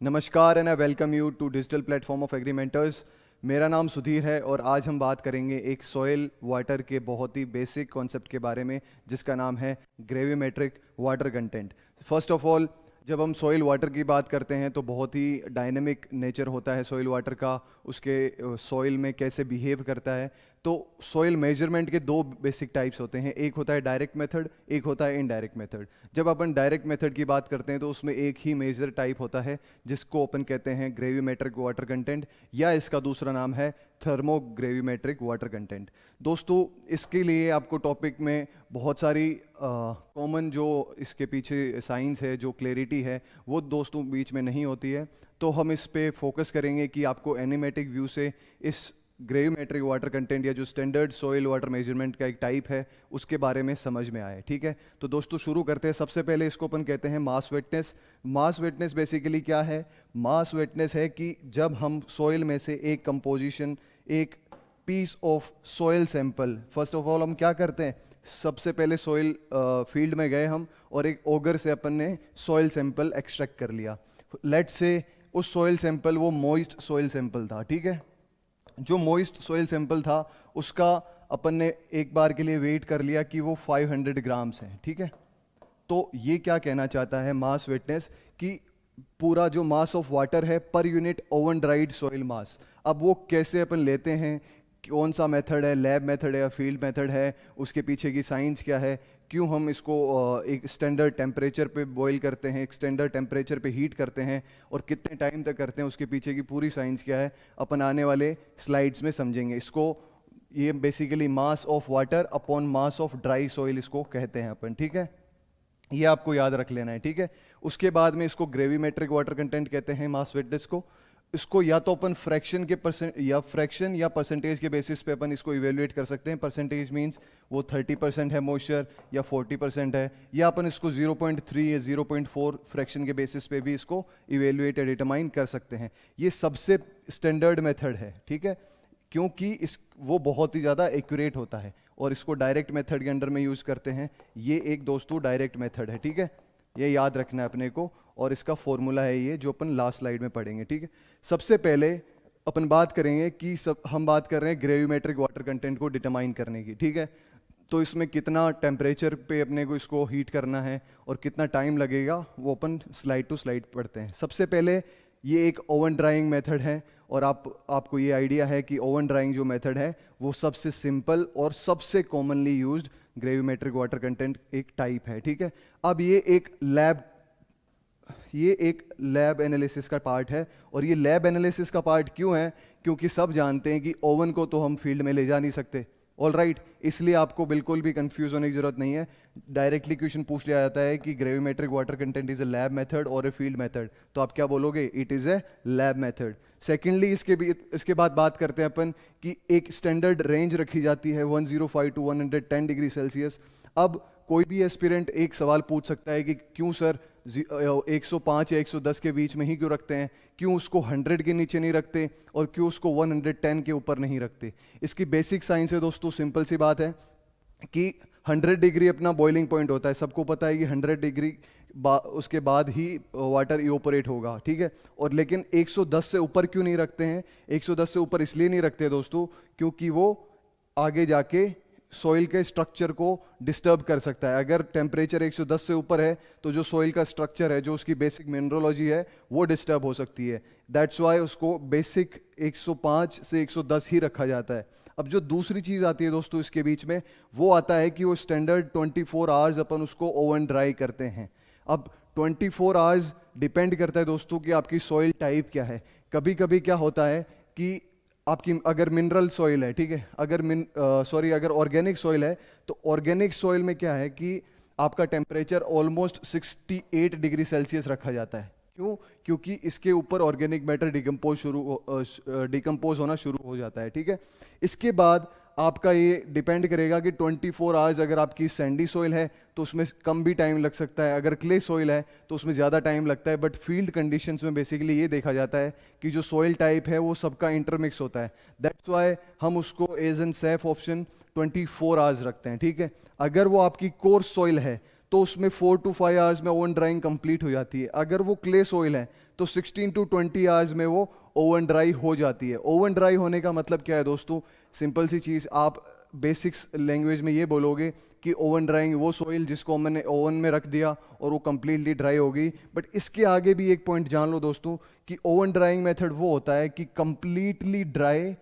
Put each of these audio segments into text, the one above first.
नमस्कार and I welcome you to digital platform of agrimentors. मेरा नाम सुधीर है और आज हम बात करेंगे एक सॉइल वाटर के बहुत ही बेसिक कॉन्सेप्ट के बारे में जिसका नाम है gravimetric water content. First of all, जब हम सॉइल वाटर की बात करते हैं तो बहुत ही डायनेमिक नेचर होता है सॉइल वाटर का, उसके सॉइल में कैसे बिहेव करता है। तो सॉइल मेजरमेंट के दो बेसिक टाइप्स होते हैं, एक होता है डायरेक्ट मेथड, एक होता है इनडायरेक्ट मेथड। जब अपन डायरेक्ट मेथड की बात करते हैं तो उसमें एक ही मेजर टाइप होता है जिसको अपन कहते हैं ग्रेविमेट्रिक वाटर कंटेंट, या इसका दूसरा नाम है थर्मोग्रेविमेट्रिक वाटर कंटेंट। दोस्तों, इसके लिए आपको टॉपिक में बहुत सारी कॉमन जो इसके पीछे साइंस है, जो क्लैरिटी है, वो दोस्तों बीच में नहीं होती है। तो हम इस पे फोकस करेंगे कि आपको एनिमेटिक व्यू से इस ग्रेविमेट्रिक वाटर कंटेंट या जो स्टैंडर्ड सॉइल वाटर मेजरमेंट का एक टाइप है उसके बारे में समझ में आए। ठीक है, तो दोस्तों शुरू करते हैं। सबसे पहले इसको अपन कहते हैं मास वेटनेस। मास वेटनेस बेसिकली क्या है? मास वेटनेस है कि जब हम सॉइल में से एक कंपोजिशन, एक piece of soil sample, first of all हम क्या करते हैं, सबसे पहले सॉइल फील्ड में गए हम और एक ऑगर से अपन ने सॉइल सैंपल एक्सट्रैक्ट कर लिया। लेट्स से उस सॉइल सैंपल वो मॉइस्ट सॉइल सैंपल था। ठीक है, जो मॉइस्ट सॉइल सैंपल था उसका अपन ने एक बार के लिए वेट कर लिया कि वो 500 ग्राम्स है। ठीक है, तो ये क्या कहना चाहता है मास वेटनेस, कि पूरा जो मास ऑफ वाटर है per unit oven dried soil मास। अब वो कैसे अपन लेते हैं, कौन सा मेथड है, लैब मेथड है या फील्ड मेथड है, उसके पीछे की साइंस क्या है, क्यों हम इसको एक स्टैंडर्ड टेम्परेचर पे बॉईल करते हैं, एक स्टैंडर्ड टेम्परेचर पे हीट करते हैं और कितने टाइम तक करते हैं, उसके पीछे की पूरी साइंस क्या है, अपन आने वाले स्लाइड्स में समझेंगे। इसको ये basically mass of water upon mass of dry soil इसको कहते हैं अपन। ठीक है, ये आपको याद रख लेना है। ठीक है, उसके बाद में इसको ग्रेविमेट्रिक वाटर कंटेंट कहते हैं मास वेटनेस को। इसको या तो अपन फ्रैक्शन के फ्रैक्शन या परसेंटेज के बेसिस पे अपन इसको इवेल्युएट कर सकते हैं। परसेंटेज मींस वो 30% है मॉइस्चर या 40% है, या अपन इसको 0.3 या 0.4 फ्रैक्शन के बेसिस पे भी इसको इवेल्युएट या डिटरमाइन कर सकते हैं। ये सबसे स्टैंडर्ड मेथड है। ठीक है, क्योंकि वो बहुत ही ज़्यादा एक्यूरेट होता है और इसको डायरेक्ट मेथड के अंडर में यूज़ करते हैं। ये एक दोस्तों डायरेक्ट मेथड है। ठीक है, ये याद रखना है अपने को, और इसका फॉर्मूला है ये जो अपन लास्ट स्लाइड में पढ़ेंगे। ठीक है, सबसे पहले अपन बात करेंगे कि हम बात कर रहे हैं ग्रेविमेट्रिक वाटर कंटेंट को डिटरमाइन करने की। ठीक है, तो इसमें कितना टेम्परेचर पे अपने को इसको हीट करना है और कितना टाइम लगेगा वो अपन स्लाइड टू स्लाइड पढ़ते हैं। सबसे पहले ये एक ओवन ड्राइंग मेथड है और आपको ये आइडिया है कि ओवन ड्राइंग जो मेथड है वो सबसे सिंपल और सबसे commonly used gravimetric water content एक टाइप है। ठीक है, अब ये एक लैब एनालिसिस का पार्ट है। और ये लैब एनालिसिस का पार्ट क्यों है? क्योंकि सब जानते हैं कि ओवन को तो हम फील्ड में ले जा नहीं सकते। ऑल राइट, इसलिए आपको बिल्कुल भी कंफ्यूज होने की जरूरत नहीं है। डायरेक्टली क्वेश्चन पूछ लिया जाता है कि gravimetric water content is a lab method और ए फील्ड मेथड, तो आप क्या बोलोगे? It is a lab method. Secondly, इसके बाद बात करते हैं अपन कि एक स्टैंडर्ड रेंज रखी जाती है 105 टू 110 डिग्री सेल्सियस। अब कोई भी एस्पिरेंट एक सवाल पूछ सकता है कि क्यों सर 105 या 110 के बीच में ही क्यों रखते हैं, क्यों उसको 100 के नीचे नहीं रखते और क्यों उसको 110 के ऊपर नहीं रखते? इसकी बेसिक साइंस है दोस्तों, सिंपल सी बात है कि 100 डिग्री अपना बॉइलिंग पॉइंट होता है। सबको पता है कि 100 डिग्री उसके बाद ही वाटर इवोपरेट होगा। ठीक है, और लेकिन 110 से ऊपर क्यों नहीं रखते हैं? 110 से ऊपर इसलिए नहीं रखते दोस्तों क्योंकि वो आगे जाके सॉइल के स्ट्रक्चर को डिस्टर्ब कर सकता है। अगर टेम्परेचर 110 से ऊपर है तो जो सॉइल का स्ट्रक्चर है, जो उसकी बेसिक मिनरलोजी है, वो डिस्टर्ब हो सकती है। दैट्स वाई उसको बेसिक 105 से 110 ही रखा जाता है। अब जो दूसरी चीज़ आती है दोस्तों इसके बीच में, वो आता है कि वो स्टैंडर्ड 24 आवर्स अपन उसको ओवन ड्राई करते हैं। अब 24 आवर्स डिपेंड करता है दोस्तों कि आपकी सॉइल टाइप क्या है। कभी कभी क्या होता है कि आपकी अगर मिनरल सॉइल है, ठीक है, अगर ऑर्गेनिक सॉइल है, तो ऑर्गेनिक सॉइल में क्या है कि आपका टेम्परेचर ऑलमोस्ट 68 डिग्री सेल्सियस रखा जाता है। क्यों? क्योंकि इसके ऊपर ऑर्गेनिक मैटर डिकम्पोज होना शुरू हो जाता है। ठीक है, इसके बाद आपका ये डिपेंड करेगा कि 24 आवर्स अगर आपकी सैंडी सॉइल है तो उसमें कम भी टाइम लग सकता है, अगर क्ले सॉइल है तो उसमें ज़्यादा टाइम लगता है। बट फील्ड कंडीशंस में बेसिकली ये देखा जाता है कि जो सॉइल टाइप है वो सबका इंटरमिक्स होता है। दैट्स वाई हम उसको as an safe option 24 hours रखते हैं। ठीक है, अगर वो आपकी कोर्स सॉइल है तो उसमें 4 to 5 आवर्स में ओवन ड्राइंग कंप्लीट हो जाती है। अगर वो क्ले सॉइल है तो 16 to 20 आवर्स में वो ओवन ड्राई हो जाती है। ओवन ड्राई होने का मतलब क्या है दोस्तों? सिंपल सी चीज़, आप बेसिक्स लैंग्वेज में ये बोलोगे कि ओवन ड्राइंग वो सॉइल जिसको मैंने ओवन में रख दिया और वो कंप्लीटली ड्राई हो गई। बट इसके आगे भी एक पॉइंट जान लो दोस्तों कि ओवन ड्राइंग मेथड वो होता है कि कंप्लीटली ड्राई,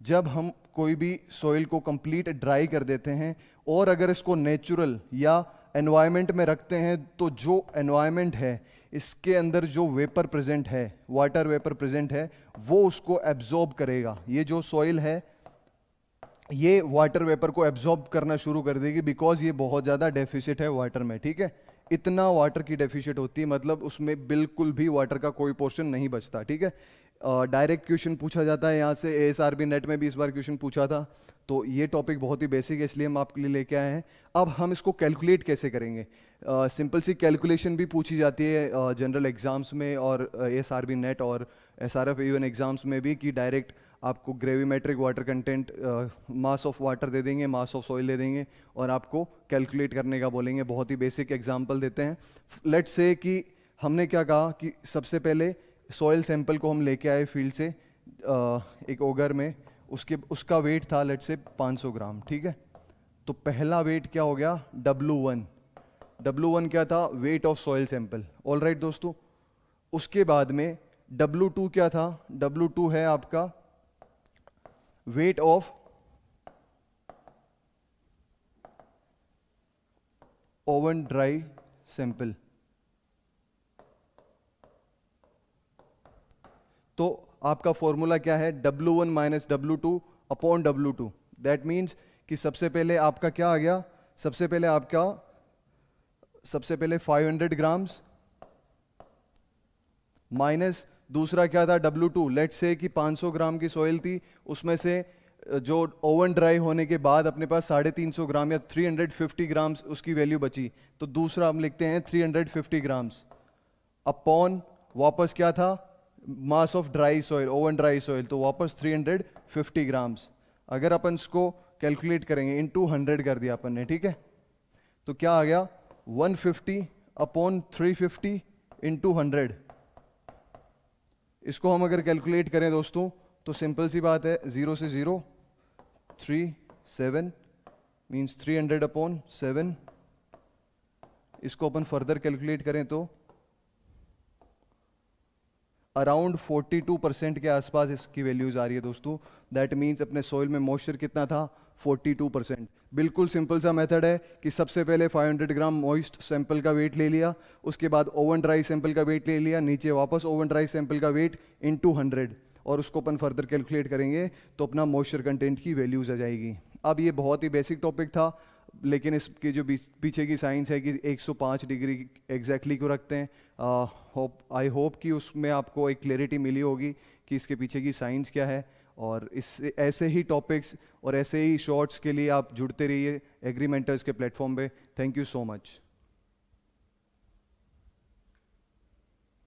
जब हम कोई भी सॉइल को कंप्लीट ड्राई कर देते हैं और अगर इसको नेचुरल या एनवायरनमेंट में रखते हैं तो जो एनवायरनमेंट है इसके अंदर जो वेपर प्रेजेंट है, वाटर वेपर प्रेजेंट है, वो उसको एब्जॉर्ब करेगा। ये जो सॉइल है ये वाटर वेपर को एब्जॉर्ब करना शुरू कर देगी, बिकॉज ये बहुत ज़्यादा डेफिसिट है वाटर में। ठीक है, इतना वाटर की डेफिशिट होती है, मतलब उसमें बिल्कुल भी वाटर का कोई पोर्शन नहीं बचता। ठीक है, डायरेक्ट क्वेश्चन पूछा जाता है यहाँ से, ASRB नेट में भी इस बार क्वेश्चन पूछा था। तो ये टॉपिक बहुत ही बेसिक है, इसलिए हम आपके लिए लेके आए हैं। अब हम इसको कैलकुलेट कैसे करेंगे? सिंपल सी कैलकुलेशन भी पूछी जाती है जनरल एग्जाम्स में और ASRB नेट और SRF इवन एग्जाम्स में भी, कि डायरेक्ट आपको gravimetric water content, mass of water दे देंगे, मास ऑफ सॉइल दे देंगे और आपको कैलकुलेट करने का बोलेंगे। बहुत ही बेसिक एग्जांपल देते हैं। लेट्स से कि हमने क्या कहा कि सबसे पहले सॉइल सैंपल को हम लेके आए फील्ड से एक ओगर में, उसका वेट था लेट्स से 500 ग्राम। ठीक है, तो पहला वेट क्या हो गया? W1। W1 क्या था? Weight of soil sample. All right दोस्तों, उसके बाद में W2 क्या था? W2 है आपका weight of oven dry sample. तो आपका फॉर्मूला क्या है? W1 minus W2 upon W2। That means कि सबसे पहले आपका क्या आ गया? सबसे पहले 500 ग्राम्स माइनस दूसरा क्या था? W2। लेट्स से कि 500 ग्राम की सॉइल थी, उसमें से जो ओवन ड्राई होने के बाद अपने पास 350 ग्राम या 350 ग्राम्स उसकी वैल्यू बची, तो दूसरा हम लिखते हैं 350 ग्राम्स अपॉन वापस क्या था? Mass of dry soil, oven dry soil, तो वापस 350 ग्राम्स। अगर अपन इसको कैलकुलेट करेंगे, इनटू 100 कर दिया अपन ने। ठीक है, तो क्या आ गया? 150 अपॉन 350 इंटू 100। इसको हम अगर कैलकुलेट करें दोस्तों तो सिंपल सी बात है, 0 से 0 3 7 मीन्स 300 अपॉन 7। इसको अपन फर्दर कैलकुलेट करें तो अराउंड 42% के आसपास इसकी वैल्यूज आ रही है दोस्तों। दैट मीन्स अपने सॉइल में मॉइस्चर कितना था? 42%। बिल्कुल सिंपल सा मेथड है कि सबसे पहले 500 ग्राम मॉइस्ट सैंपल का वेट ले लिया, उसके बाद ओवन ड्राई सैंपल का वेट ले लिया, नीचे वापस ओवन ड्राई सैंपल का वेट इनटू 100, और उसको अपन फर्दर कैलकुलेट करेंगे तो अपना मॉइस्चर कंटेंट की वैल्यूज आ जाएगी। अब ये बहुत ही बेसिक टॉपिक था, लेकिन इसकी जो पीछे की साइंस है कि 105 डिग्री एग्जैक्टली को रखते हैं। आई होप कि उसमें आपको एक क्लैरिटी मिली होगी कि इसके पीछे की साइंस क्या है। और इस ऐसे ही टॉपिक्स और ऐसे ही शॉर्ट्स के लिए आप जुड़ते रहिए एग्रीमेंटर्स के प्लेटफॉर्म पे। Thank you so much.